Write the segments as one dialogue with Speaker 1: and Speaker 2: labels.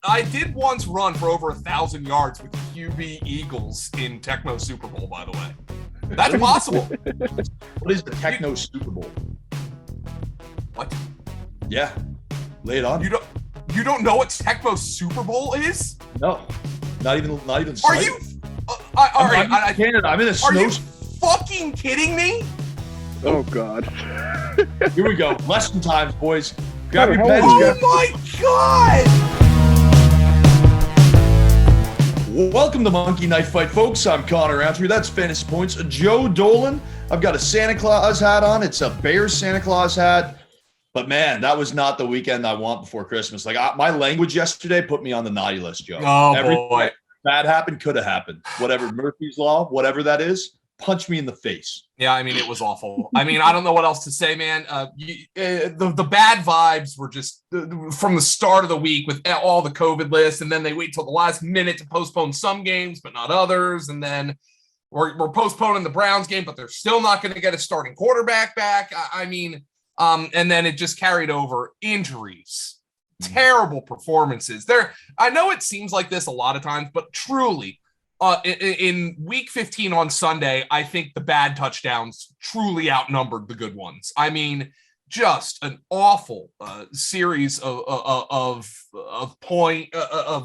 Speaker 1: I did once run for over 1,000 yards with QB Eagles in Techmo Super Bowl, by the way. That's possible.
Speaker 2: What is the Techno Super Bowl?
Speaker 1: What?
Speaker 2: Yeah. Lay it on.
Speaker 1: You don't know what Techmo Super Bowl is?
Speaker 2: No. Not even.
Speaker 1: Are you?
Speaker 2: I'm in Canada. I'm in a snow.
Speaker 1: Are you fucking kidding me?
Speaker 3: Oh God.
Speaker 2: Here we go. Lesson times, boys. Grab your pens.
Speaker 1: Oh my God!
Speaker 2: Welcome to Monkey Knife Fight, folks. I'm Connor Rowntree. That's Fantasy Points. Joe Dolan. I've got a Santa Claus hat on. It's a Bears Santa Claus hat. But man, that was not the weekend I want before Christmas. My language yesterday put me on the naughty list, Joe.
Speaker 1: Oh,
Speaker 2: Everything
Speaker 1: boy.
Speaker 2: bad happened, could have happened. Whatever, Murphy's Law, whatever that is, punch me in the face.
Speaker 1: Yeah, I mean, it was awful. I mean, I don't know what else to say, man. The bad vibes were just from the start of the week with all the COVID lists, and then they wait till the last minute to postpone some games, but not others. And then we're postponing the Browns game, but they're still not going to get a starting quarterback back. And then it just carried over injuries, terrible performances. I know it seems like this a lot of times, but truly, in week 15 on Sunday, I think the bad touchdowns truly outnumbered the good ones. I mean, just an awful series of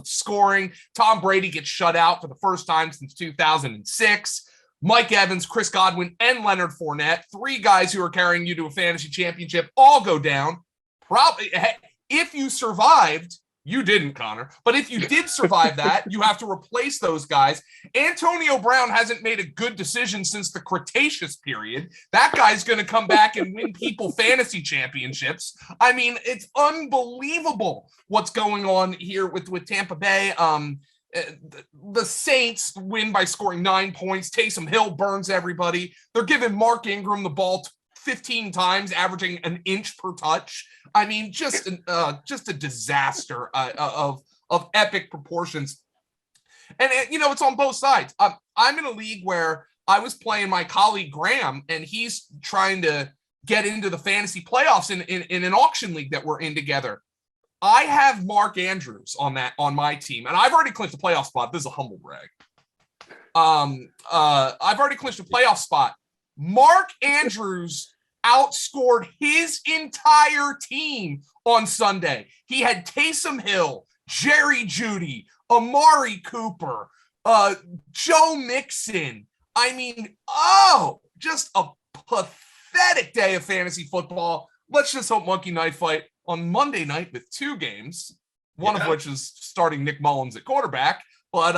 Speaker 1: scoring. Tom Brady gets shut out for the first time since 2006. Mike Evans, Chris Godwin, and Leonard Fournette, three guys who are carrying you to a fantasy championship, all go down. Probably, if you survived, you didn't, Connor, but if you did survive that, you have to replace those guys. Antonio Brown hasn't made a good decision since the Cretaceous period. That guy's going to come back and win people fantasy championships. I mean, it's unbelievable what's going on here with Tampa Bay. The Saints win by scoring 9 points. Taysom Hill burns everybody. They're giving Mark Ingram the ball 15 times, averaging an inch per touch. I mean, just a disaster of epic proportions. And it's on both sides. I'm in a league where I was playing my colleague Graham, and he's trying to get into the fantasy playoffs in an auction league that we're in together. I have Mark Andrews on my team, and I've already clinched a playoff spot. This is a humble brag. I've already clinched a playoff spot. Mark Andrews outscored his entire team on Sunday. He had Taysom Hill, Jerry Jeudy, Amari Cooper, Joe Mixon. I mean, just a pathetic day of fantasy football. Let's just hope Monkey Knife Fight on Monday night with two games, one of which is starting Nick Mullins at quarterback. But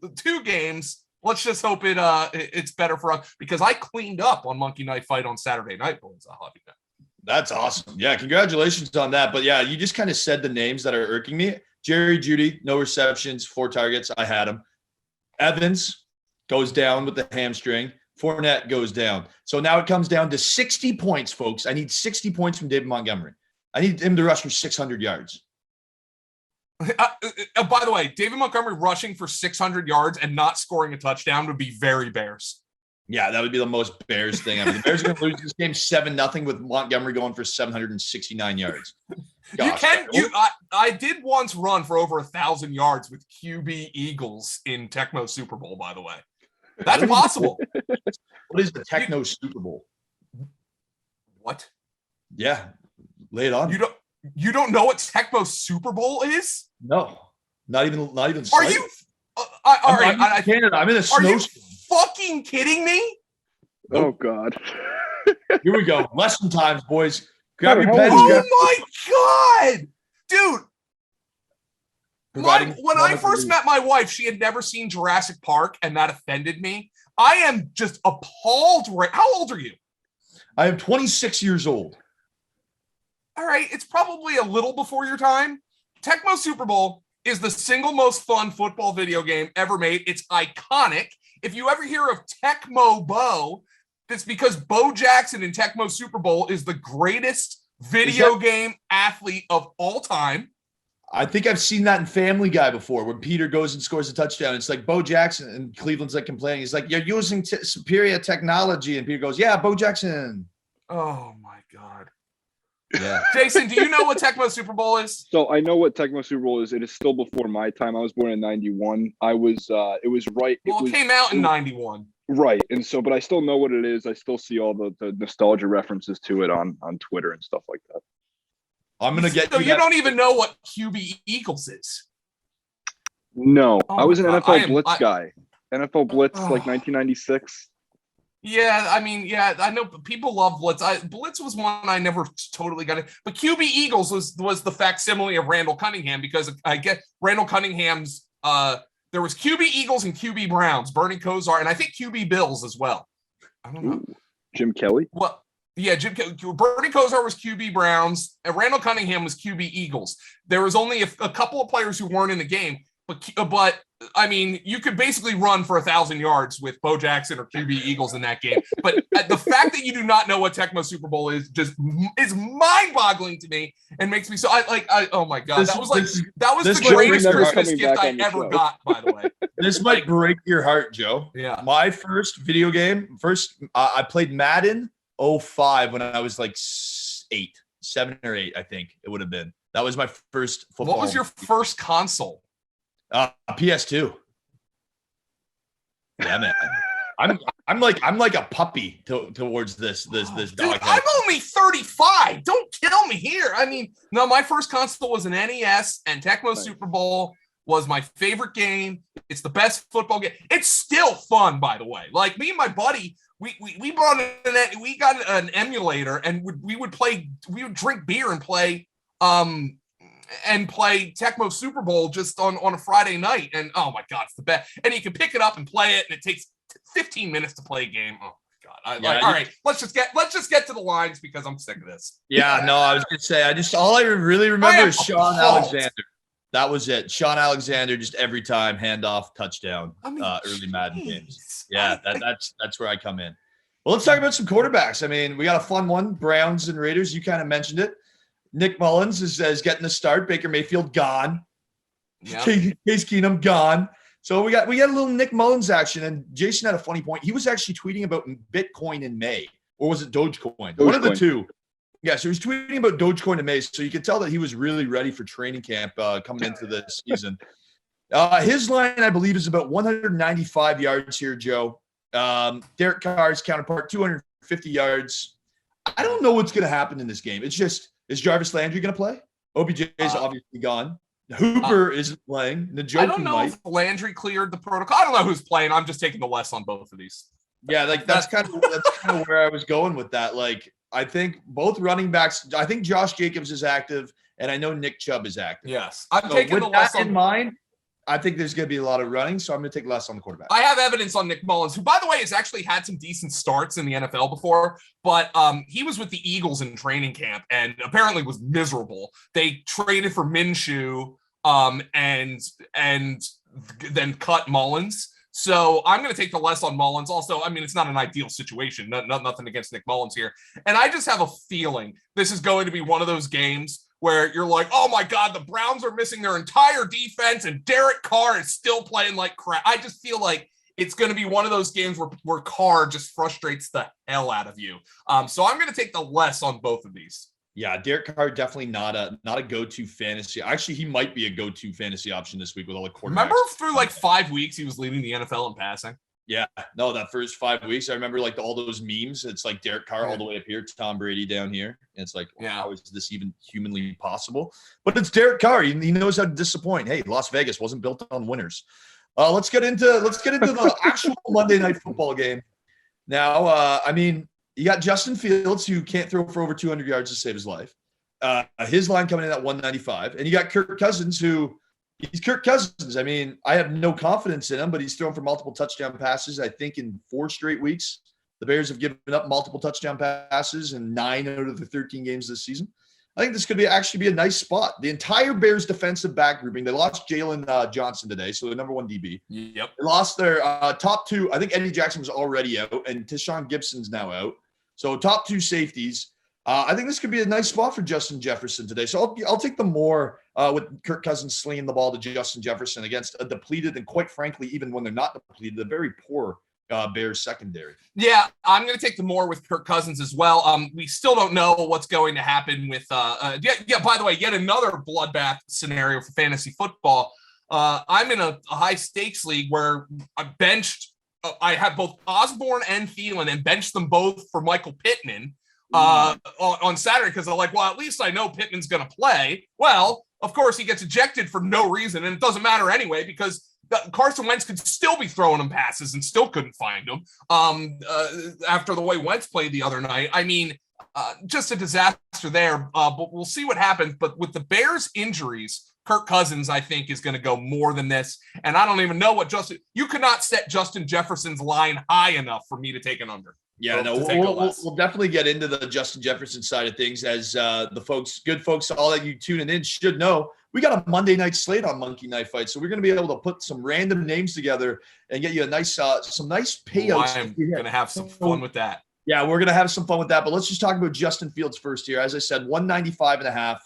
Speaker 1: the two games, let's just hope it's better for us, because I cleaned up on Monkey Knife Fight on Saturday night, boys. I'll have you know.
Speaker 2: That's awesome. Yeah, congratulations on that. But yeah, you just kind of said the names that are irking me. Jerry Jeudy, no receptions, 4 targets. I had him. Evans goes down with the hamstring. Fournette goes down. So now it comes down to 60 points, folks. I need 60 points from David Montgomery. I need him to rush for 600 yards.
Speaker 1: By the way, David Montgomery rushing for 600 yards and not scoring a touchdown would be very Bears.
Speaker 2: Yeah, that would be the most Bears thing ever. The Bears are going to lose this game 7-0 with Montgomery going for 769 yards. Gosh,
Speaker 1: I did once run for over 1,000 yards with QB Eagles in Techmo Super Bowl, by the way. That's possible.
Speaker 2: What is the Techno Super Bowl?
Speaker 1: What?
Speaker 2: Yeah. Lay it on.
Speaker 1: You don't know what Techmo Super Bowl is?
Speaker 2: No, not even.
Speaker 1: Are you? I'm
Speaker 2: in Canada. I'm in a snow.
Speaker 1: Are you fucking kidding me?
Speaker 3: Oh God.
Speaker 2: Here we go. Lesson times, boys. Grab your pens.
Speaker 1: Oh my God, dude. When I first met my wife, she had never seen Jurassic Park, and that offended me. I am just appalled. How old are you?
Speaker 2: I am 26 years old.
Speaker 1: All right, it's probably a little before your time. Techmo Super Bowl is the single most fun football video game ever made. It's iconic. If you ever hear of Techmo Bo, that's because Bo Jackson in Techmo Super Bowl is the greatest video game athlete of all time.
Speaker 2: I think I've seen that in Family Guy before, when Peter goes and scores a touchdown. It's like Bo Jackson, and Cleveland's like complaining. He's like, "You're using superior technology," and Peter goes, "Yeah, Bo Jackson."
Speaker 1: Oh my God.
Speaker 2: Yeah.
Speaker 1: Jason, do you know what Techmo Super Bowl is?
Speaker 3: So I know what Techmo Super Bowl is. It is still before my time. I was born in '91. It was right.
Speaker 1: Well, it came out in 91.
Speaker 3: Right. And so, but I still know what it is. I still see all the nostalgia references to it on Twitter and stuff like that.
Speaker 2: I'm going to get
Speaker 1: So you don't even know what QB Eagles is.
Speaker 3: No,
Speaker 1: Oh
Speaker 3: I was an
Speaker 1: my God.
Speaker 3: NFL Blitz guy. NFL Blitz, like 1996.
Speaker 1: Yeah, I mean, yeah, I know people love Blitz. Blitz was one I never totally got it, but QB Eagles was the facsimile of Randall Cunningham, because I get Randall Cunningham's. There was QB Eagles and QB Browns, Bernie Kosar, and I think QB Bills as well. I don't know.
Speaker 3: Ooh, Jim Kelly.
Speaker 1: Well, yeah, Bernie Kosar was QB Browns, and Randall Cunningham was QB Eagles. There was only a couple of players who weren't in the game, but I mean, you could basically run for 1,000 yards with Bo Jackson or QB Eagles in that game. But the fact that you do not know what Techmo Super Bowl is is mind-boggling to me and makes me so. Oh my God, that was the greatest Christmas gift I ever got. By the way,
Speaker 2: this might break your heart, Joe.
Speaker 1: Yeah,
Speaker 2: my first video game. I played Madden 05 when I was like 7 or 8. I think it would have been. That was my first football.
Speaker 1: What was your first console?
Speaker 2: PS2. Yeah, man. I'm like a puppy towards this
Speaker 1: Dude,
Speaker 2: dog.
Speaker 1: I'm only 35. Don't kill me here. I mean, no, my first console was an NES, and Techmo Super Bowl was my favorite game. It's the best football game. It's still fun, by the way. Like, me and my buddy, we got an emulator, and we would drink beer and play Techmo Super Bowl just on a Friday night. And oh my God, it's the best. And you can pick it up and play it, and it takes 15 minutes to play a game. Oh my God. All right, let's just get to the lines, because I'm sick of this.
Speaker 2: Yeah, no, I was gonna say, all I really remember is Sean Alexander. That was it. Sean Alexander, just every time, handoff, touchdown, early Madden games. Yeah, that's where I come in. Well, let's talk about some quarterbacks. I mean, we got a fun one, Browns and Raiders. You kind of mentioned it. Nick Mullins is getting the start. Baker Mayfield gone. Yeah. Case Keenum gone. So we got a little Nick Mullins action. And Jason had a funny point. He was actually tweeting about Bitcoin in May, or was it Dogecoin? One of the two. Yeah, so he was tweeting about Dogecoin in May. So you could tell that he was really ready for training camp coming into the season. His line, I believe, is about 195 yards here, Joe. Derek Carr's counterpart, 250 yards. I don't know what's going to happen in this game. It's just, is Jarvis Landry going to play? OBJ is obviously gone. Hooper isn't playing.
Speaker 1: I don't know if Landry cleared the protocol. I don't know who's playing. I'm just taking the less on both of these.
Speaker 2: Yeah, like that's kind of where I was going with that. Like, I think both running backs. I think Josh Jacobs is active, and I know Nick Chubb is active.
Speaker 1: Yes, I'm taking the less
Speaker 2: in mind. I think there's going to be a lot of running, so I'm going to take less on the quarterback.
Speaker 1: I have evidence on Nick Mullins, who, by the way, has actually had some decent starts in the NFL before, but he was with the Eagles in training camp and apparently was miserable. They traded for Minshew and then cut Mullins. So I'm going to take the less on Mullins. Also, I mean, it's not an ideal situation. Nothing against Nick Mullins here. And I just have a feeling this is going to be one of those games where you're like, oh my God, the Browns are missing their entire defense and Derek Carr is still playing like crap. I just feel like it's going to be one of those games where Carr just frustrates the hell out of you. So I'm going to take the less on both of these.
Speaker 2: Yeah, Derek Carr definitely not a go-to fantasy. Actually, he might be a go-to fantasy option this week with all the quarterbacks.
Speaker 1: Remember through like 5 weeks, he was leading the NFL in passing?
Speaker 2: Yeah, no, that first 5 weeks, I remember like all those memes. It's like Derek Carr all the way up here, Tom Brady down here. And it's like, how is this even humanly possible? But it's Derek Carr. He knows how to disappoint. Hey, Las Vegas wasn't built on winners. Let's get into the actual Monday Night Football game. Now, I mean, you got Justin Fields, who can't throw for over 200 yards to save his life. His line coming in at 195. And you got Kirk Cousins, he's Kirk Cousins. I mean, I have no confidence in him, but he's thrown for multiple touchdown passes, I think, in 4 straight weeks. The Bears have given up multiple touchdown passes in 9 out of the 13 games this season. I think this could actually be a nice spot. The entire Bears defensive back grouping, they lost Jalen Johnson today, so the number 1 DB.
Speaker 1: Yep.
Speaker 2: They lost their top 2. I think Eddie Jackson was already out, and Tashawn Gibson's now out. So top 2 safeties. I think this could be a nice spot for Justin Jefferson today. So I'll take the more with Kirk Cousins slinging the ball to Justin Jefferson against a depleted and, quite frankly, even when they're not depleted, a very poor Bears secondary.
Speaker 1: Yeah, I'm going to take the more with Kirk Cousins as well. We still don't know what's going to happen with. By the way, yet another bloodbath scenario for fantasy football. I'm in a high stakes league where I benched. I have both Osborne and Whalen and benched them both for Michael Pittman on Saturday because they're like, well, at least I know Pittman's going to play. Well, of course, he gets ejected for no reason, and it doesn't matter anyway because Carson Wentz could still be throwing him passes and still couldn't find him after the way Wentz played the other night. I mean, just a disaster there, but we'll see what happens. But with the Bears injuries, Kirk Cousins, I think, is going to go more than this. And I don't even know what you could not set Justin Jefferson's line high enough for me to take an under.
Speaker 2: Yeah, no, we'll definitely get into the Justin Jefferson side of things as good folks, all that you tuning in should know. We got a Monday night slate on Monkey Knife Fight, so we're going to be able to put some random names together and get you a nice, some nice payouts.
Speaker 1: I'm going to have some fun with that.
Speaker 2: Yeah, we're going to have some fun with that, but let's just talk about Justin Fields first here. As I said, 195.5.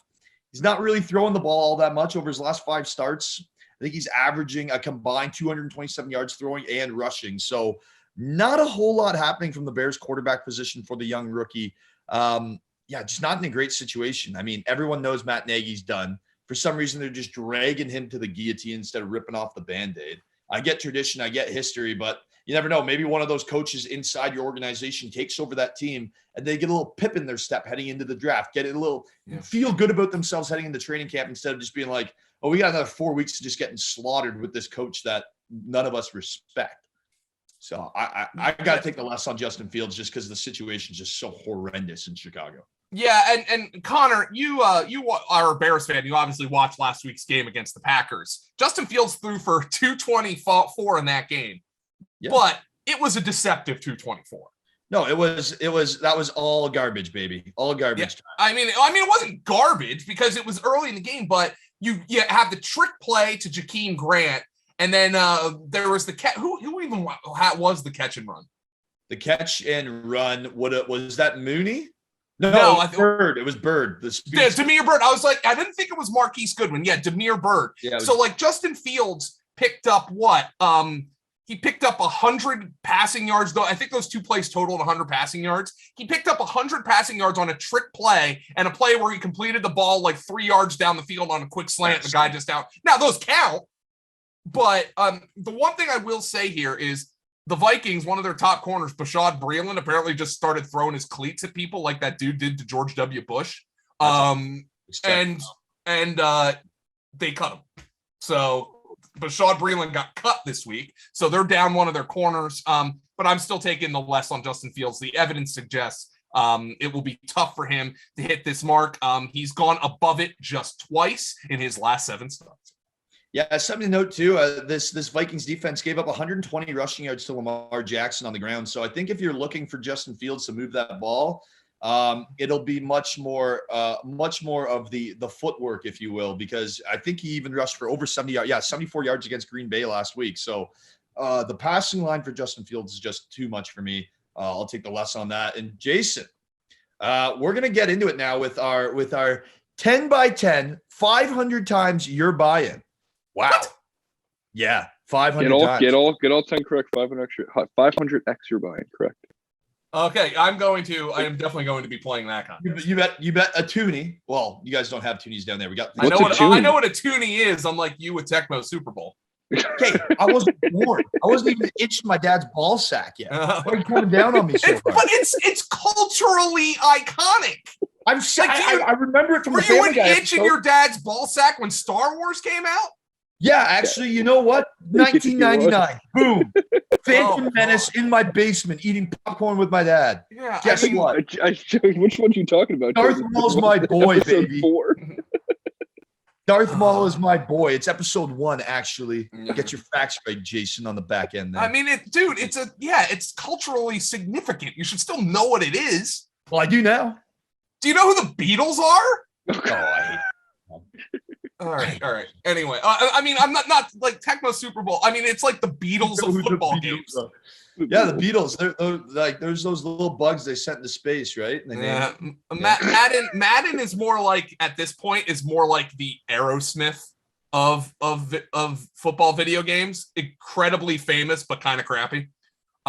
Speaker 2: He's not really throwing the ball all that much over his last 5 starts. I think he's averaging a combined 227 yards throwing and rushing. So not a whole lot happening from the Bears quarterback position for the young rookie. Just not in a great situation. I mean, everyone knows Matt Nagy's done. For some reason, they're just dragging him to the guillotine instead of ripping off the Band-Aid. I get tradition, I get history, but you never know. Maybe one of those coaches inside your organization takes over that team and they get a little pip in their step heading into the draft, get it a little feel good about themselves heading into training camp instead of just being like, oh, we got another 4 weeks of just getting slaughtered with this coach that none of us respect. So I got to take the less on Justin Fields just because the situation is just so horrendous in Chicago.
Speaker 1: Yeah, and Connor, you are a Bears fan. You obviously watched last week's game against the Packers. Justin Fields threw for 224 in that game, but it was a deceptive 224.
Speaker 2: No, that was all garbage, baby, all garbage.
Speaker 1: Yeah. I mean, it wasn't garbage because it was early in the game, but you have the trick play to Jakeem Grant, and then there was the catch. Who even was the catch and run? The catch and run.
Speaker 2: Was that Mooney? No, Bird. It was Bird.
Speaker 1: Damiere Byrd. I was like, I didn't think it was Marquise Goodwin. Yeah, Damiere Byrd. Yeah, so like Justin Fields picked up what? He picked up 100 passing yards, though. I think those 2 plays totaled 100 passing yards. He picked up 100 passing yards on a trick play and a play where he completed the ball like 3 yards down the field on a quick slant. The guy just out. Now those count, but the one thing I will say here is the Vikings, one of their top corners, Bashaud Breeland, apparently just started throwing his cleats at people like that dude did to George W. Bush. And they cut him. So Bashaud Breeland got cut this week. So they're down one of their corners. But I'm still taking the less on Justin Fields. The evidence suggests it will be tough for him to hit this mark. He's gone above it just twice in his last 7 starts.
Speaker 2: Yeah, something to note too. This Vikings defense gave up 120 rushing yards to Lamar Jackson on the ground. So I think if you're looking for Justin Fields to move that ball, it'll be much more of the footwork, if you will, because I think he even rushed for over 74 yards against Green Bay last week. So the passing line for Justin Fields is just too much for me. I'll take the less on that. And Jason, we're gonna get into it now with our 10 by 10, 500 times your buy-in. Wow. What? Yeah, 500 times.
Speaker 3: Get all 10 correct, 500x your buy-in, correct.
Speaker 1: Okay, I am definitely going to be playing that kind.
Speaker 2: You bet a toonie. Well, you guys don't have toonies down there.
Speaker 1: I know what a toonie is. I'm like you with Techmo Super Bowl.
Speaker 2: Okay, I wasn't born. I wasn't even itching my dad's ball sack yet. Why are you coming down on me so hard?
Speaker 1: But it's culturally iconic.
Speaker 2: I'm saying I remember it from the
Speaker 1: Family Guy. Were you itching your dad's ball sack when Star Wars came out?
Speaker 2: Yeah, actually, you know what? 1999. Boom. Phantom Menace in my basement eating popcorn with my dad.
Speaker 1: Yeah.
Speaker 2: Guess what?
Speaker 3: Which one are you talking about?
Speaker 2: Darth Maul's my boy, baby. 4. Darth Maul is my boy. It's episode 1, actually. Get your facts right, Jason, on the back end there.
Speaker 1: I mean, it's culturally significant. You should still know what it is.
Speaker 2: Well, I do now.
Speaker 1: Do you know who the Beatles are?
Speaker 2: Oh, I hate them.
Speaker 1: All right. Anyway, I mean, I'm not like Techmo Super Bowl. I mean, it's like the Beatles of football games.
Speaker 2: Yeah, the Beatles. They're like there's those little bugs they sent into space, right?
Speaker 1: Yeah. Madden is more like at this point is more like the Aerosmith of football video games. Incredibly famous, but kind of crappy.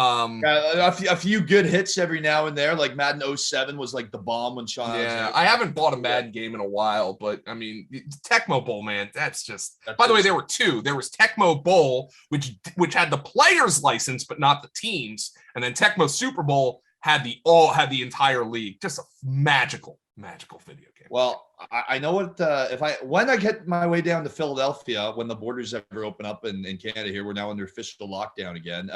Speaker 2: A few good hits every now and there, like Madden 07 was like the bomb when Sean.
Speaker 1: Yeah, I haven't bought a Madden game in a while, but I mean, Techmo Bowl, man, that's by the way, there were two. There was Techmo Bowl, which had the players' license but not the teams, and then Techmo Super Bowl had the entire league. Just a magical video game.
Speaker 2: Well, I know what when I get my way down to Philadelphia, when the borders ever open up in Canada here, we're now under official lockdown again.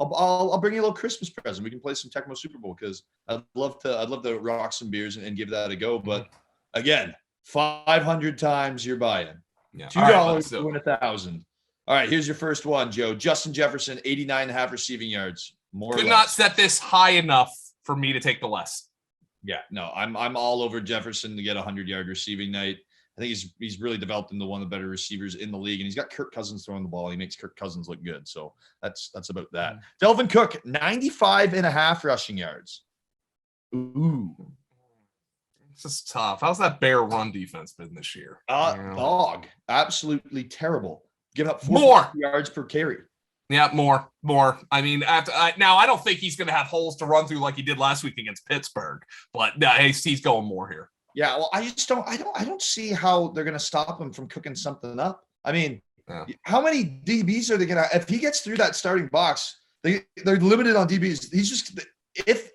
Speaker 2: I'll bring you a little Christmas present. We can play some Techmo Super Bowl because I'd love to rock some beers and give that a go. But again, 500 times you're buying.
Speaker 1: Yeah.
Speaker 2: $2 to win 1,000. All right, here's your first one, Joe. Justin Jefferson, 89.5 receiving yards.
Speaker 1: Could not set this high enough for me to take the less.
Speaker 2: Yeah, no, I'm all over Jefferson to get a 100-yard receiving night. I think he's really developed into one of the better receivers in the league, and he's got Kirk Cousins throwing the ball. He makes Kirk Cousins look good, so that's about that. Delvin Cook, 95.5 rushing yards. Ooh,
Speaker 1: it's just tough. How's that Bear run defense been this year?
Speaker 2: Dog, absolutely terrible. Giving up 4 yards per carry.
Speaker 1: Yeah, more. I mean, now I don't think he's going to have holes to run through like he did last week against Pittsburgh, but he's going more here.
Speaker 2: Yeah, well, I don't see how they're going to stop him from cooking something up. I mean, how many DBs are they going to? If he gets through that starting box, they're limited on DBs. He's just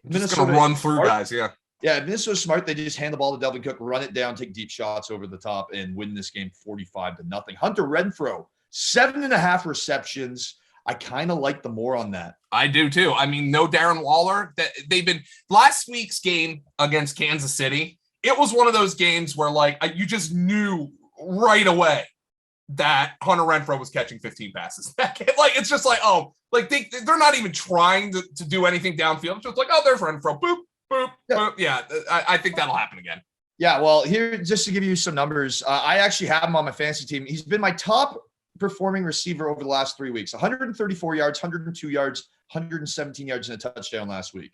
Speaker 1: Minnesota going to run through guys. Yeah,
Speaker 2: if Minnesota's smart, they just hand the ball to Delvin Cook, run it down, take deep shots over the top, and win this game 45-0. Hunter Renfrow, 7.5 receptions. I kind of like the more on that.
Speaker 1: I do too. I mean, no Darren Waller. They've been last week's game against Kansas City. It was one of those games where you just knew right away that Hunter Renfrow was catching 15 passes. It's just they're not even trying to do anything downfield. It's just there's Renfrow. Boop, boop, boop. Yeah, I think that'll happen again.
Speaker 2: Yeah, well, here, just to give you some numbers, I actually have him on my fantasy team. He's been my top performing receiver over the last 3 weeks. 134 yards, 102 yards, 117 yards and a touchdown last week.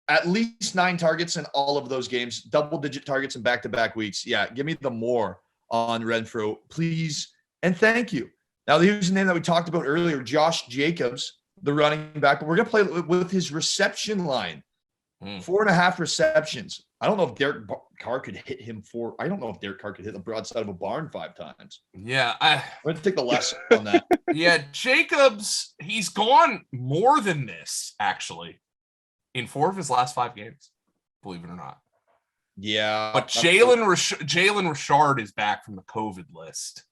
Speaker 2: At least 9 targets in all of those games, double-digit targets in back-to-back weeks. Yeah, give me the more on Renfrow, please, and thank you. Now, here's a name that we talked about earlier, Josh Jacobs, the running back, but we're going to play with his reception line. 4.5 receptions. I don't know if Derek Carr could hit him I don't know if Derek Carr could hit the broadside of a barn 5 times.
Speaker 1: Yeah.
Speaker 2: I'm going to take the lesson on that.
Speaker 1: Yeah, Jacobs, he's gone more than this, actually, in 4 of his last 5 games, believe it or not.
Speaker 2: Yeah.
Speaker 1: But Jalen Richard is back from the COVID list.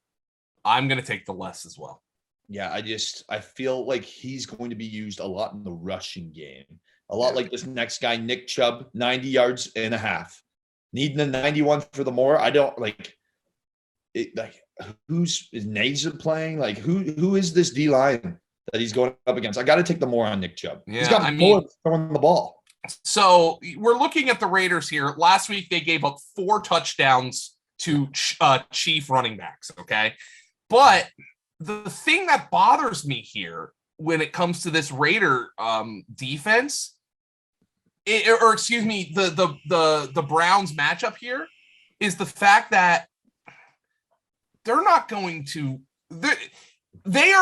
Speaker 1: I'm going to take the less as well.
Speaker 2: Yeah, I feel like he's going to be used a lot in the rushing game. A lot like this next guy, Nick Chubb, 90 yards and a half. Needing a 91 for the more. I don't who's is Naza playing? Who is this D line that he's going up against? I got to take the more on Nick Chubb.
Speaker 1: Yeah,
Speaker 2: he's got more throwing the ball.
Speaker 1: So we're looking at the Raiders here. Last week they gave up 4 touchdowns to Chief running backs. Okay, but the thing that bothers me here when it comes to this Raider defense, the Browns matchup here, is the fact that they are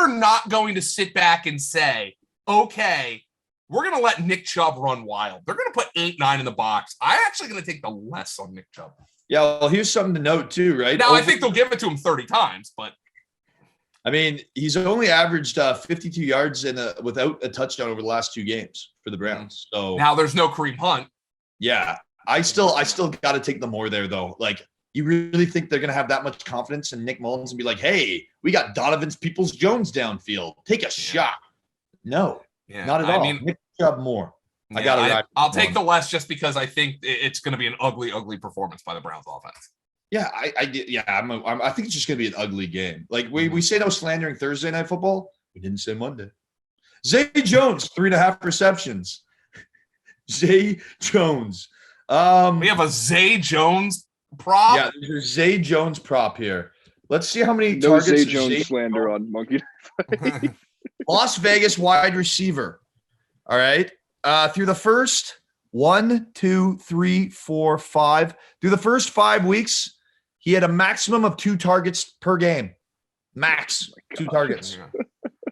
Speaker 1: not going to sit back and say, okay, we're going to let Nick Chubb run wild. They're going to put 8-9 in the box. I'm actually going to take the less on Nick Chubb.
Speaker 2: Yeah, well, here's something to note too, right?
Speaker 1: Now, I think they'll give it to him 30 times, but
Speaker 2: I mean, he's only averaged 52 yards without a touchdown over the last 2 games for the Browns. So
Speaker 1: now there's no Kareem Hunt.
Speaker 2: Yeah, I still got to take the more there though. You really think they're going to have that much confidence in Nick Mullins and be like, "Hey, we got Donovan Peoples-Jones downfield. Take a shot." No, not at all. I mean, Nick Chubb more.
Speaker 1: Yeah, I'll take the less just because I think it's going to be an ugly, ugly performance by the Browns offense.
Speaker 2: Yeah, I think it's just going to be an ugly game. We say no slandering Thursday Night Football. We didn't say Monday. Zay Jones, 3.5 receptions. Zay Jones.
Speaker 1: We have a Zay Jones prop.
Speaker 2: Yeah, there's a Zay Jones prop here. Let's see how many
Speaker 3: no
Speaker 2: targets.
Speaker 3: Zay Jones slander on Monkey.
Speaker 2: Las Vegas wide receiver. All right. Through the first 1, 2, 3, 4, 5. Through the first 5 weeks, he had a maximum of 2 targets per game. Max 2 targets.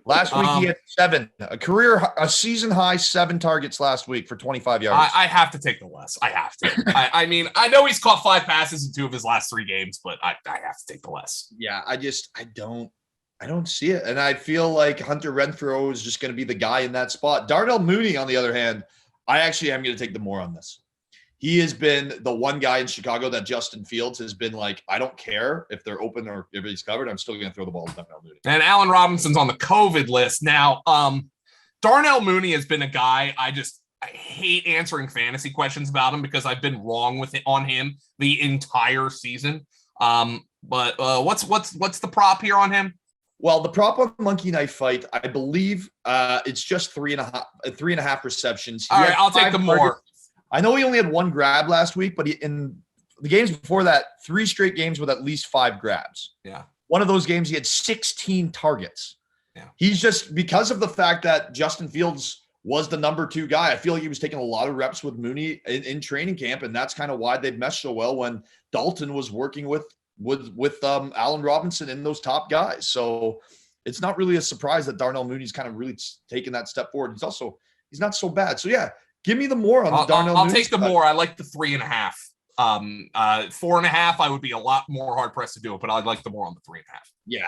Speaker 2: Last week he had 7, a season high 7 targets last week for 25 yards.
Speaker 1: I have to take the less. I have to. I mean, I know he's caught 5 passes in 2 of his last 3 games, but I have to take the less.
Speaker 2: Yeah, I don't see it. And I feel like Hunter Renfrow is just going to be the guy in that spot. Darnell Mooney, on the other hand, I actually am going to take the more on this. He has been the one guy in Chicago that Justin Fields has been like, I don't care if they're open or if he's covered. I'm still going to throw the ball to Darnell Mooney.
Speaker 1: And Allen Robinson's on the COVID list. Now, Darnell Mooney has been a guy I hate answering fantasy questions about him because I've been wrong on him the entire season. But what's the prop here on him?
Speaker 2: Well, the prop on Monkey Knife Fight, I believe it's just 3.5 receptions.
Speaker 1: All right, I'll take the more.
Speaker 2: I know he only had 1 grab last week, but in the games before that, 3 straight games with at least 5 grabs.
Speaker 1: Yeah.
Speaker 2: One of those games, he had 16 targets.
Speaker 1: Yeah.
Speaker 2: He's just, because of the fact that Justin Fields was the number 2 guy, I feel like he was taking a lot of reps with Mooney in training camp, and that's kind of why they've meshed so well when Dalton was working with Allen Robinson and those top guys. So it's not really a surprise that Darnell Mooney's kind of really taken that step forward. He's not so bad. So yeah, give me the more on the Darnell Mooney.
Speaker 1: I'll take the more. I like the 3.5. 4.5, I would be a lot more hard pressed to do it, but I'd like the more on the 3.5.
Speaker 2: Yeah,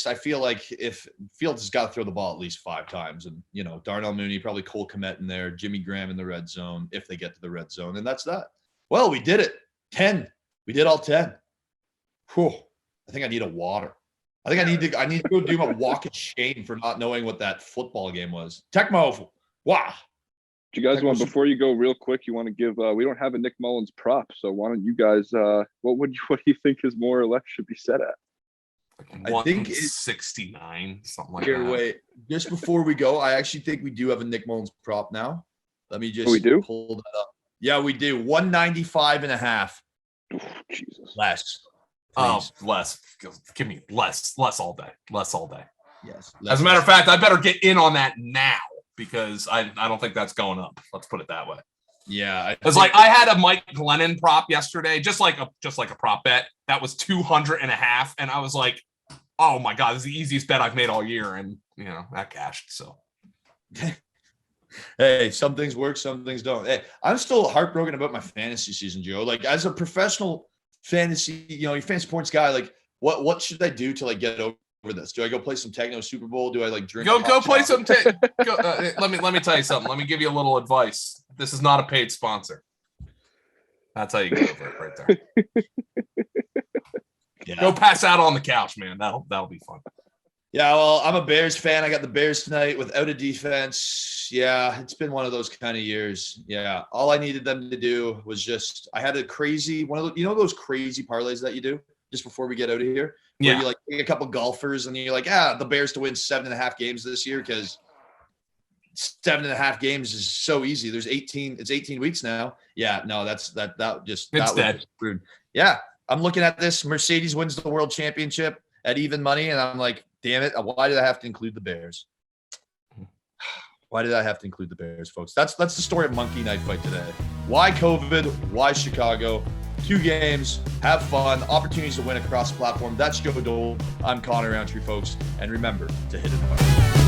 Speaker 2: I feel like if Fields has got to throw the ball at least 5 times, and Darnell Mooney, probably Cole Kmet in there, Jimmy Graham in the red zone if they get to the red zone, and that's that. Well, we did it. 10. We did all 10. Whew. I think I need a water. I need to go do my walk of shame for not knowing what that football game was. Techmo. Wow.
Speaker 3: Do you guys want, before you go real quick, you want to give, we don't have a Nick Mullins prop. So why don't you guys, what do you think is more or less should be set at?
Speaker 2: I think
Speaker 1: it's 69, something like
Speaker 2: here,
Speaker 1: that.
Speaker 2: Wait, just before we go, I actually think we do have a Nick Mullins prop now. Let me just
Speaker 3: we do?
Speaker 2: pull that up. Yeah, we do. 195.5.
Speaker 3: Oh, Jesus.
Speaker 2: Less.
Speaker 1: Oh,
Speaker 2: Please.
Speaker 1: less. Give me less all day. Less all day.
Speaker 2: Yes.
Speaker 1: As a matter of fact, I better get in on that now because I don't think that's going up. Let's put it that way.
Speaker 2: Yeah.
Speaker 1: It's like I had a Mike Glennon prop yesterday, just like a prop bet that was 200.5, and I was like, oh my God, this is the easiest bet I've made all year, and that cashed. So
Speaker 2: hey, some things work, some things don't. Hey, I'm still heartbroken about my fantasy season, Joe. Like, as a professional fantasy, your fantasy points guy, like what should I do to get over this? Do I go play some Techno Super Bowl? Do I drink?
Speaker 1: Go play some. Let me tell you something. Let me give you a little advice. This is not a paid sponsor. That's how you get over it right there.
Speaker 2: Yeah.
Speaker 1: Go pass out on the couch, man. That'll be fun.
Speaker 2: Yeah, well, I'm a Bears fan. I got the Bears tonight without a defense. Yeah, it's been one of those kind of years. Yeah, all I needed them to do was I had a crazy one of those crazy parlays that you do just before we get out of here. Where you take a couple golfers and you're like, the Bears to win 7.5 games this year because 7.5 games is so easy. There's 18. It's 18 weeks now. Yeah, no, it's
Speaker 1: dead.
Speaker 2: Rude. Yeah, I'm looking at this. Mercedes wins the world championship at even money, and I'm like, damn it! Why did I have to include the Bears? Why did I have to include the Bears, folks? That's the story of Monkey Knife Fight today. Why COVID? Why Chicago? 2 games, have fun, opportunities to win across the platform. That's Joe Dolan. I'm Connor Rowntree, folks, and remember to hit it hard.